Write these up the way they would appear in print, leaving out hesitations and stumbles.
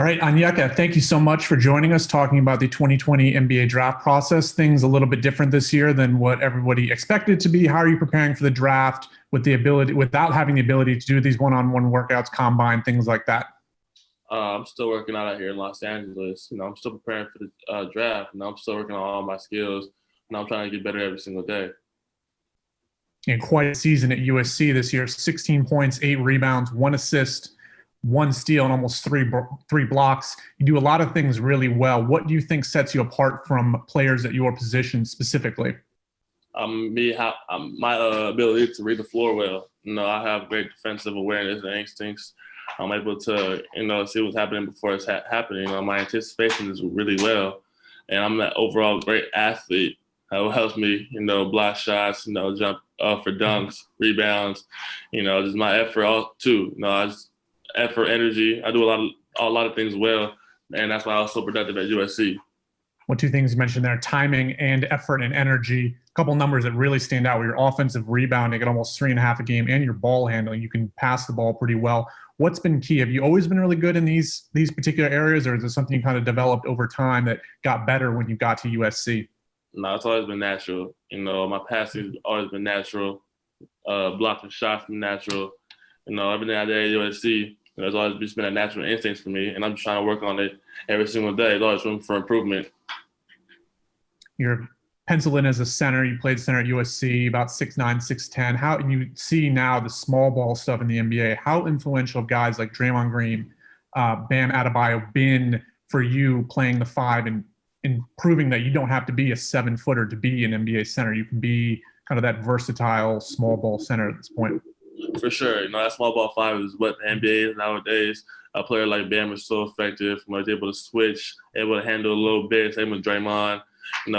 All right, Onyeka, thank you so much for joining us talking about the 2020 NBA draft process. Things a little bit different this year than what everybody expected to be. How are you preparing for the draft without having the ability to do these one-on-one workouts, combine, things like that? I'm still working out here in Los Angeles. I'm still preparing for the draft. I'm still working on all my skills. I'm trying to get better every single day. And quite a season at USC this year: 16 points, 8 rebounds, 1 assist, 1 steal, and almost three blocks. You do a lot of things really well. What do you think sets you apart from players at your position specifically? My ability to read the floor well. I have great defensive awareness and instincts. I'm able to, see what's happening before it's happening. My anticipation is really well, and I'm an overall great athlete. It helps me, block shots, jump for dunks, rebounds. Just my effort too. Effort, energy. I do a lot of things well, and that's why I was so productive at USC. Well, 2 things you mentioned there: timing and effort and energy. A couple numbers that really stand out: your offensive rebounding at almost 3.5 a game, and your ball handling. You can pass the ball pretty well. What's been key? Have you always been really good in these particular areas, or is it something you kind of developed over time that got better when you got to USC? No, it's always been natural. My passing's always been natural. Blocking shots been natural. Everything I did at USC, there's always just been a natural instinct for me, and I'm just trying to work on it every single day. There's always room for improvement. You're penciled in as a center. You played center at USC, about 6'9", 6'10". How you see now the small ball stuff in the NBA? How influential have guys like Draymond Green, Bam Adebayo been for you playing the 5 and proving that you don't have to be a 7-footer to be an NBA center? You can be kind of that versatile small ball center at this point. For sure. That small ball 5 is what the NBA is nowadays. A player like Bam is so effective. He's able to switch, able to handle a little bit. Same with Draymond.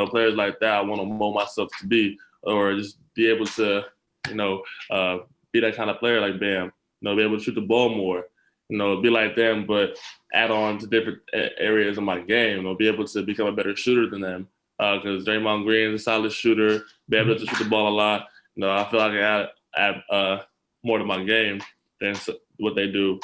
Players like that I want to mold myself to be, or just be able to, be that kind of player like Bam. Be able to shoot the ball more. Be like them, but add on to different areas of my game. Be able to become a better shooter than them. Because Draymond Green is a solid shooter, be able to shoot the ball a lot. I feel like I add more to my game than what they do.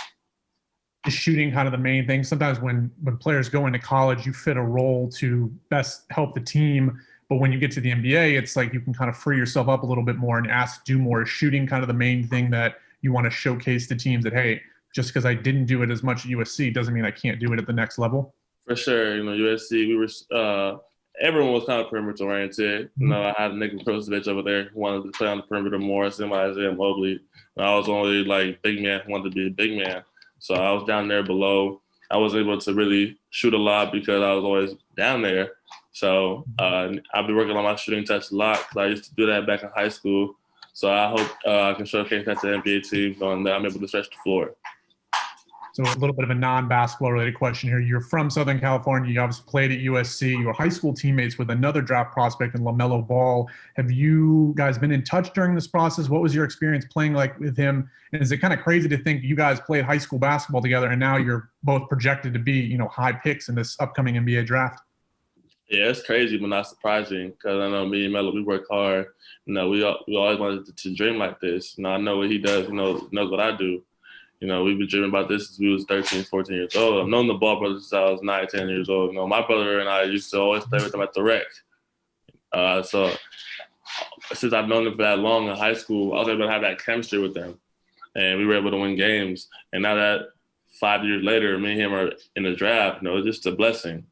Is shooting kind of the main thing? Sometimes when players go into college, you fit a role to best help the team. But when you get to the NBA, it's like you can kind of free yourself up a little bit more and ask to do more. Is shooting kind of the main thing that you want to showcase to teams that, hey, just because I didn't do it as much at USC doesn't mean I can't do it at the next level? For sure. USC, we were everyone was kind of perimeter oriented. I had Nick Krosevich over there who wanted to play on the perimeter more, same like Isaiah Mobley. I was only like big man who wanted to be a big man. So I was down there below. I was able to really shoot a lot because I was always down there. So I've been working on my shooting touch a lot because I used to do that back in high school. So I hope I can showcase that to the NBA team, knowing that I'm able to stretch the floor. So a little bit of a non-basketball related question here. You're from Southern California. You obviously played at USC. You were high school teammates with another draft prospect in Melo Ball. Have you guys been in touch during this process? What was your experience playing like with him? And is it kind of crazy to think you guys played high school basketball together and now you're both projected to be, high picks in this upcoming NBA draft? Yeah, it's crazy, but not surprising because I know me and Melo, we work hard. We always wanted to dream like this. I know what he does. He knows what I do. We've been dreaming about this since we was 13, 14 years old. I've known the Ball brothers since I was 9, 10 years old. My brother and I used to always play with them at the rec. So since I've known them for that long in high school, I was able to have that chemistry with them. And we were able to win games. And now that 5 years later, me and him are in the draft, it's just a blessing.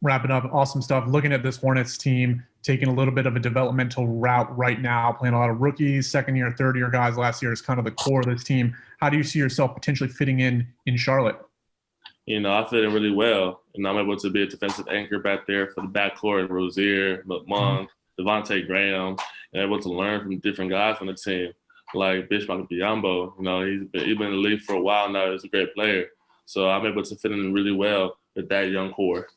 Wrapping up, awesome stuff. Looking at this Hornets team, taking a little bit of a developmental route right now, playing a lot of rookies, second-year, third-year guys last year is kind of the core of this team. How do you see yourself potentially fitting in Charlotte? I fit in really well. I'm able to be a defensive anchor back there for the backcourt, Rozier, Monk, Devontae Graham, and able to learn from different guys on the team, like Bismack Biyombo. He's been in the league for a while now. He's a great player. So I'm able to fit in really well with that young core.